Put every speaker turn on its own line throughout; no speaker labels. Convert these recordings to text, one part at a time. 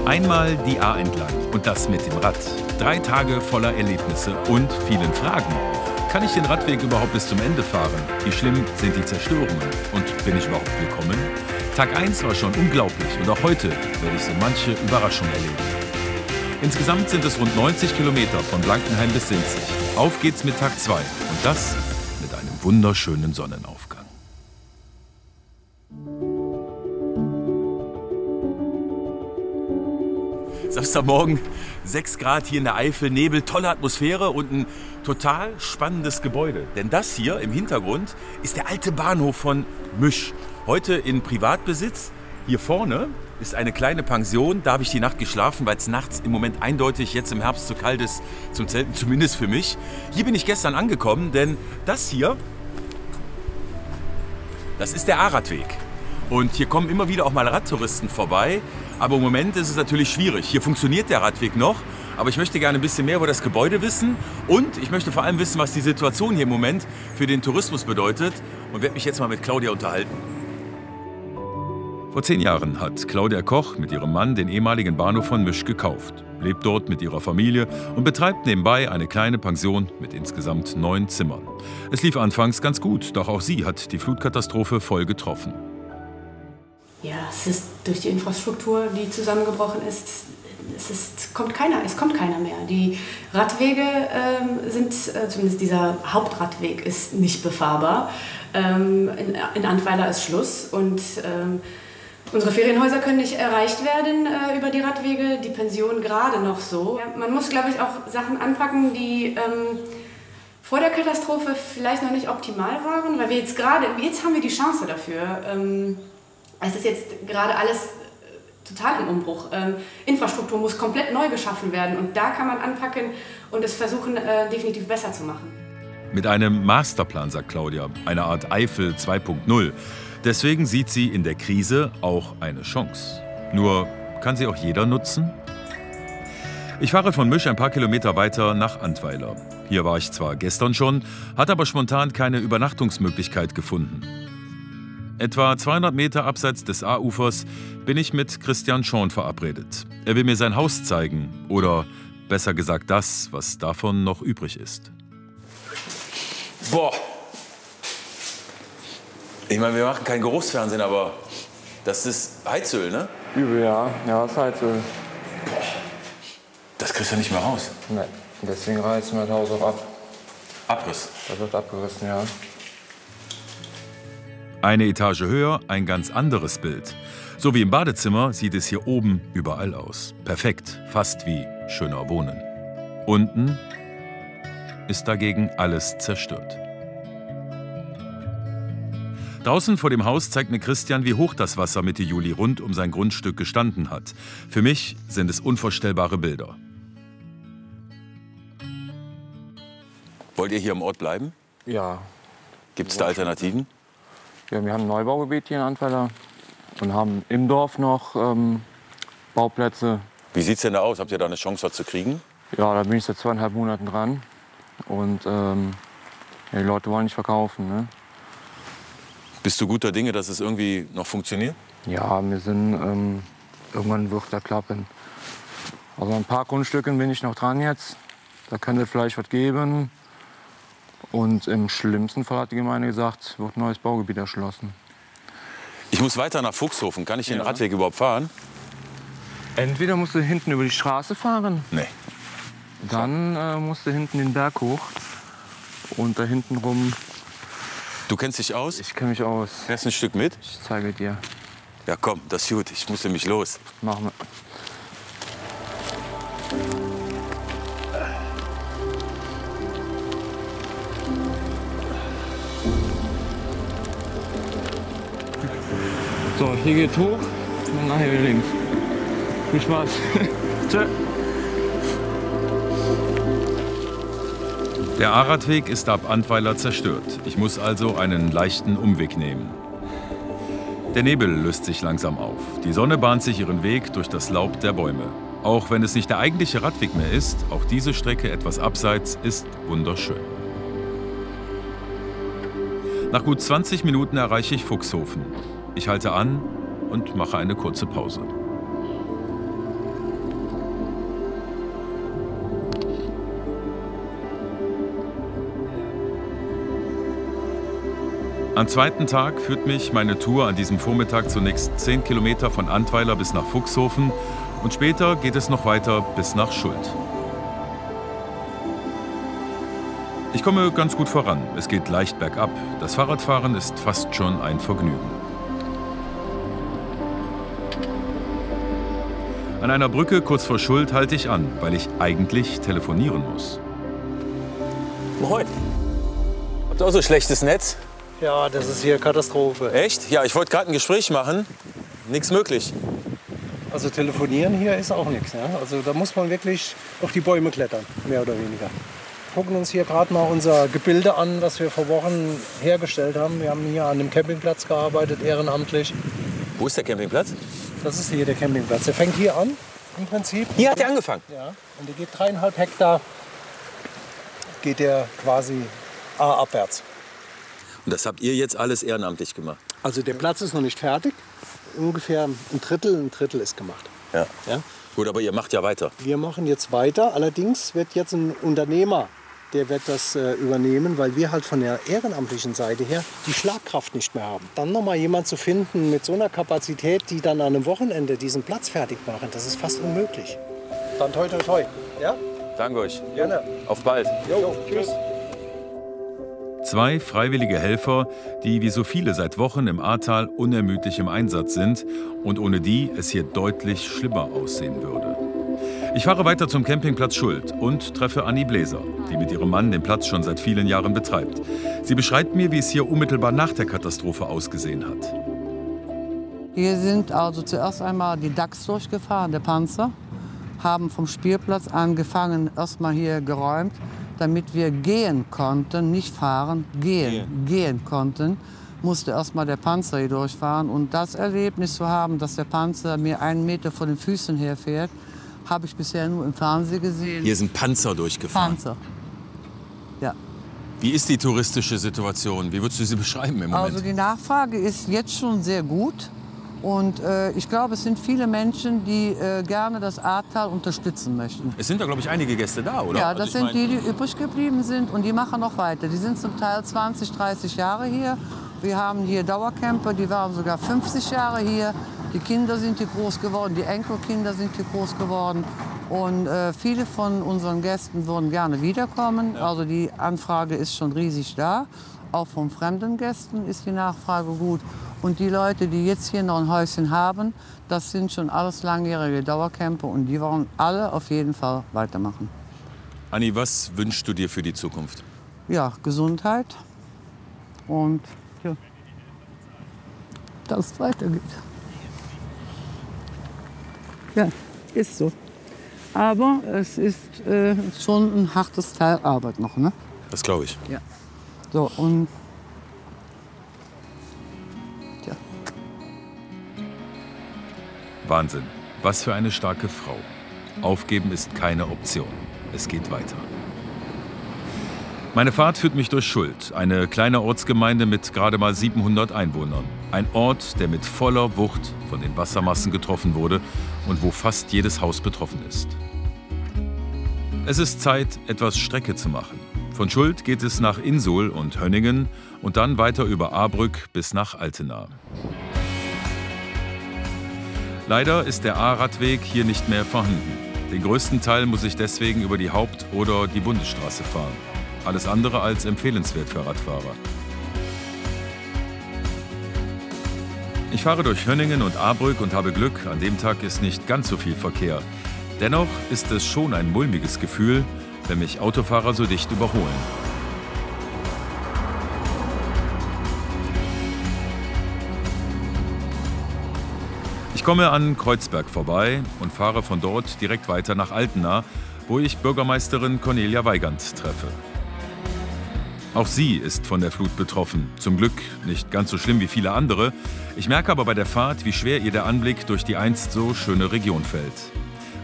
Einmal die A entlang und das mit dem Rad. 3 Tage voller Erlebnisse und vielen Fragen. Kann ich den Radweg überhaupt bis zum Ende fahren? Wie schlimm sind die Zerstörungen? Und bin ich überhaupt willkommen? Tag 1 war schon unglaublich und auch heute werde ich so manche Überraschung erleben. Insgesamt sind es rund 90 Kilometer von Blankenheim bis Sinzig. Auf geht's mit Tag 2 und das mit einem wunderschönen Sonnenaufgang. Samstagmorgen, 6 Grad hier in der Eifel, Nebel, tolle Atmosphäre und ein total spannendes Gebäude. Denn das hier im Hintergrund ist der alte Bahnhof von Müsch. Heute in Privatbesitz. Hier vorne ist eine kleine Pension. Da habe ich die Nacht geschlafen, weil es nachts im Moment eindeutig jetzt im Herbst zu kalt ist zum Zelten, zumindest für mich. Hier bin ich gestern angekommen, denn das hier, das ist der A-Radweg. Und hier kommen immer wieder auch mal Radtouristen vorbei. Aber im Moment ist es natürlich schwierig. Hier funktioniert der Radweg noch, aber ich möchte gerne ein bisschen mehr über das Gebäude wissen. Und ich möchte vor allem wissen, was die Situation hier im Moment für den Tourismus bedeutet. Und werde mich jetzt mal mit Claudia unterhalten. Vor 10 Jahren hat Claudia Koch mit ihrem Mann den ehemaligen Bahnhof von Müsch gekauft, lebt dort mit ihrer Familie und betreibt nebenbei eine kleine Pension mit insgesamt 9 Zimmern. Es lief anfangs ganz gut, doch auch sie hat die Flutkatastrophe voll getroffen.
Ja, es ist durch die Infrastruktur, die zusammengebrochen ist, kommt keiner mehr. Die Radwege sind, zumindest dieser Hauptradweg ist nicht befahrbar. In Antweiler ist Schluss und unsere Ferienhäuser können nicht erreicht werden über die Radwege, die Pension gerade noch so. Ja, man muss, glaube ich, auch Sachen anpacken, die vor der Katastrophe vielleicht noch nicht optimal waren, weil jetzt haben wir die Chance dafür. Es ist jetzt gerade alles total im Umbruch. Infrastruktur muss komplett neu geschaffen werden und da kann man anpacken und es versuchen, definitiv besser zu machen.
Mit einem Masterplan, sagt Claudia, eine Art Eifel 2.0. Deswegen sieht sie in der Krise auch eine Chance. Nur kann sie auch jeder nutzen? Ich fahre von Müsch ein paar Kilometer weiter nach Antweiler. Hier war ich zwar gestern schon, hatte aber spontan keine Übernachtungsmöglichkeit gefunden. Etwa 200 Meter abseits des A-Ufers bin ich mit Christian Schorn verabredet. Er will mir sein Haus zeigen oder besser gesagt das, was davon noch übrig ist.
Boah. Ich meine, wir machen kein Geruchsfernsehen, aber das ist Heizöl, ne?
Übel, ja. Ja, das ist Heizöl.
Boah. Das kriegst du nicht mehr raus.
Nein, deswegen reißen wir das Haus auch ab.
Abriss?
Das wird abgerissen, ja.
Eine Etage höher, ein ganz anderes Bild. So wie im Badezimmer sieht es hier oben überall aus. Perfekt, fast wie schöner Wohnen. Unten ist dagegen alles zerstört. Draußen vor dem Haus zeigt mir Christian, wie hoch das Wasser Mitte Juli rund um sein Grundstück gestanden hat. Für mich sind es unvorstellbare Bilder.
Wollt ihr hier im Ort bleiben?
Ja.
Gibt es da Alternativen?
Ja, wir haben ein Neubaugebiet hier in Antweiler und haben im Dorf noch Bauplätze.
Wie sieht es denn da aus? Habt ihr da eine Chance, was zu kriegen?
Ja, da bin ich seit 2,5 Monaten dran. Und ja, die Leute wollen nicht verkaufen. Ne?
Bist du guter Dinge, dass es irgendwie noch funktioniert?
Ja, wir sind, irgendwann wird das klappen. Also ein paar Grundstücken bin ich noch dran jetzt. Da könnte vielleicht was geben. Und im schlimmsten Fall hat die Gemeinde gesagt, wird ein neues Baugebiet erschlossen.
Ich muss weiter nach Fuchshofen. Kann ich den Radweg überhaupt fahren?
Entweder musst du hinten über die Straße fahren.
Nee.
Dann musst du hinten den Berg hoch. Und da hinten rum.
Du kennst dich aus?
Ich kenne mich aus.
Fährst ein Stück mit?
Ich zeige dir.
Ja komm, das ist gut. Ich muss nämlich los.
Machen wir. So, hier geht's hoch und nachher wieder links. Viel Spaß. Tschö.
Der A-Radweg ist ab Antweiler zerstört. Ich muss also einen leichten Umweg nehmen. Der Nebel löst sich langsam auf. Die Sonne bahnt sich ihren Weg durch das Laub der Bäume. Auch wenn es nicht der eigentliche Radweg mehr ist, auch diese Strecke etwas abseits ist wunderschön. Nach gut 20 Minuten erreiche ich Fuchshofen. Ich halte an und mache eine kurze Pause. Am zweiten Tag führt mich meine Tour an diesem Vormittag zunächst 10 Kilometer von Antweiler bis nach Fuchshofen und später geht es noch weiter bis nach Schuld. Ich komme ganz gut voran. Es geht leicht bergab. Das Fahrradfahren ist fast schon ein Vergnügen. An einer Brücke kurz vor Schuld halte ich an, weil ich eigentlich telefonieren muss.
Moin. Habt ihr auch so schlechtes Netz?
Ja, das ist hier Katastrophe.
Echt? Ja, ich wollte gerade ein Gespräch machen. Nichts möglich.
Also telefonieren hier ist auch nichts. Ja? Also da muss man wirklich auf die Bäume klettern, mehr oder weniger. Wir gucken uns hier gerade mal unser Gebilde an, was wir vor Wochen hergestellt haben. Wir haben hier an einem Campingplatz gearbeitet, ehrenamtlich.
Wo ist der Campingplatz?
Das ist hier der Campingplatz. Der fängt hier an, im Prinzip.
Hier hat er angefangen?
Ja, und der geht 3,5 Hektar, geht der quasi abwärts.
Und das habt ihr jetzt alles ehrenamtlich gemacht?
Also der Platz ist noch nicht fertig. Ungefähr ein Drittel ist gemacht.
Ja.
Ja?
Gut, aber ihr macht ja weiter.
Wir machen jetzt weiter. Allerdings wird jetzt ein Unternehmer, der wird das übernehmen, weil wir halt von der ehrenamtlichen Seite her die Schlagkraft nicht mehr haben. Dann noch mal jemand zu finden mit so einer Kapazität, die dann an einem Wochenende diesen Platz fertig machen, das ist fast unmöglich. Dann toi toi toi. Ja?
Danke euch.
Gerne.
Auf bald.
Jo, tschüss.
2 freiwillige Helfer, die wie so viele seit Wochen im Ahrtal unermüdlich im Einsatz sind und ohne die es hier deutlich schlimmer aussehen würde. Ich fahre weiter zum Campingplatz Schuld und treffe Anni Bläser, die mit ihrem Mann den Platz schon seit vielen Jahren betreibt. Sie beschreibt mir, wie es hier unmittelbar nach der Katastrophe ausgesehen hat.
Hier sind also zuerst einmal die Dachs durchgefahren, der Panzer, haben vom Spielplatz angefangen, erstmal hier geräumt, damit wir gehen konnten, nicht fahren, gehen konnten, musste erstmal der Panzer hier durchfahren. Und das Erlebnis zu haben, dass der Panzer mir 1 Meter vor den Füßen herfährt, habe ich bisher nur im Fernsehen gesehen.
Hier sind Panzer durchgefahren.
Panzer. Ja.
Wie ist die touristische Situation? Wie würdest du sie beschreiben im Moment?
Also die Nachfrage ist jetzt schon sehr gut. Und ich glaube, es sind viele Menschen, die gerne das Ahrtal unterstützen möchten.
Es sind ja, glaube ich, einige Gäste da, oder?
Ja, das sind die, die übrig geblieben sind und die machen noch weiter. Die sind zum Teil 20, 30 Jahre hier. Wir haben hier Dauercamper, die waren sogar 50 Jahre hier. Die Kinder sind hier groß geworden, die Enkelkinder sind hier groß geworden. Und viele von unseren Gästen würden gerne wiederkommen. Ja. Also die Anfrage ist schon riesig da. Auch von fremden Gästen ist die Nachfrage gut. Und die Leute, die jetzt hier noch ein Häuschen haben, das sind schon alles langjährige Dauercamper und die wollen alle auf jeden Fall weitermachen.
Anni, was wünschst du dir für die Zukunft?
Ja, Gesundheit und ja, dass es weitergeht. Ja, ist so. Aber es ist schon ein hartes Teil Arbeit noch, ne?
Das glaube ich.
Ja. So, und ja.
Wahnsinn. Was für eine starke Frau. Aufgeben ist keine Option. Es geht weiter. Meine Fahrt führt mich durch Schuld, eine kleine Ortsgemeinde mit gerade mal 700 Einwohnern. Ein Ort, der mit voller Wucht von den Wassermassen getroffen wurde und wo fast jedes Haus betroffen ist. Es ist Zeit, etwas Strecke zu machen. Von Schuld geht es nach Insul und Hönningen und dann weiter über Ahrbrück bis nach Altena. Leider ist der Ahrradweg hier nicht mehr vorhanden. Den größten Teil muss ich deswegen über die Haupt- oder die Bundesstraße fahren. Alles andere als empfehlenswert für Radfahrer. Ich fahre durch Hönningen und Ahrbrück und habe Glück, an dem Tag ist nicht ganz so viel Verkehr. Dennoch ist es schon ein mulmiges Gefühl, wenn mich Autofahrer so dicht überholen. Ich komme an Kreuzberg vorbei und fahre von dort direkt weiter nach Altena, wo ich Bürgermeisterin Cornelia Weigand treffe. Auch sie ist von der Flut betroffen. Zum Glück nicht ganz so schlimm wie viele andere. Ich merke aber bei der Fahrt, wie schwer ihr der Anblick durch die einst so schöne Region fällt.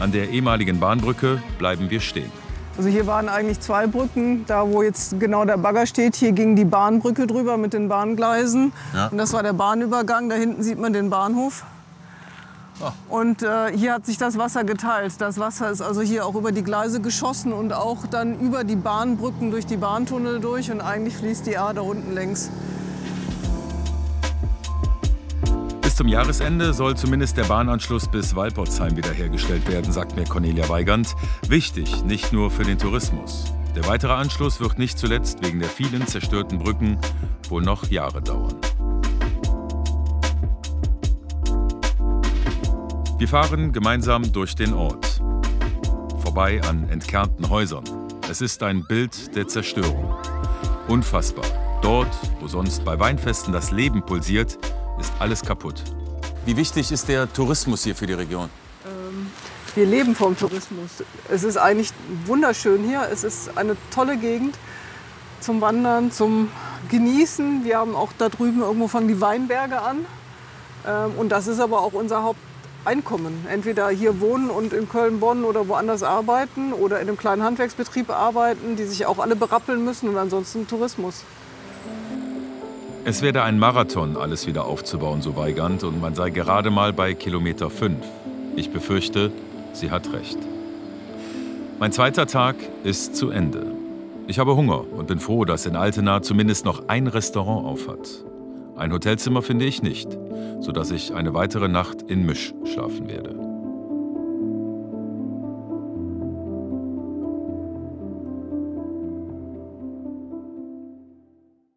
An der ehemaligen Bahnbrücke bleiben wir stehen.
Also hier waren eigentlich 2 Brücken, da wo jetzt genau der Bagger steht, hier ging die Bahnbrücke drüber mit den Bahngleisen. Ja. Und das war der Bahnübergang, da hinten sieht man den Bahnhof. Oh. Und hier hat sich das Wasser geteilt. Das Wasser ist also hier auch über die Gleise geschossen und auch dann über die Bahnbrücken durch die Bahntunnel durch. Und eigentlich fließt die Ahr da unten längs.
zum Jahresende soll zumindest der Bahnanschluss bis Walpotsheim wiederhergestellt werden, sagt mir Cornelia Weigand. Wichtig, nicht nur für den Tourismus. Der weitere Anschluss wird nicht zuletzt wegen der vielen zerstörten Brücken wohl noch Jahre dauern. Wir fahren gemeinsam durch den Ort. Vorbei an entkernten Häusern. Es ist ein Bild der Zerstörung. Unfassbar. Dort, wo sonst bei Weinfesten das Leben pulsiert, ist alles kaputt.
Wie wichtig ist der Tourismus hier für die Region?
Wir leben vom Tourismus. Es ist eigentlich wunderschön hier. Es ist eine tolle Gegend zum Wandern, zum Genießen. Wir haben auch da drüben irgendwo fangen die Weinberge an. Und das ist aber auch unser Haupteinkommen. Entweder hier wohnen und in Köln, Bonn oder woanders arbeiten oder in einem kleinen Handwerksbetrieb arbeiten, die sich auch alle berappeln müssen und ansonsten Tourismus.
Es werde ein Marathon, alles wieder aufzubauen, so Weigand, und man sei gerade mal bei Kilometer 5. Ich befürchte, sie hat recht. Mein zweiter Tag ist zu Ende. Ich habe Hunger und bin froh, dass in Altena zumindest noch ein Restaurant aufhat. Ein Hotelzimmer finde ich nicht, sodass ich eine weitere Nacht in Misch schlafen werde.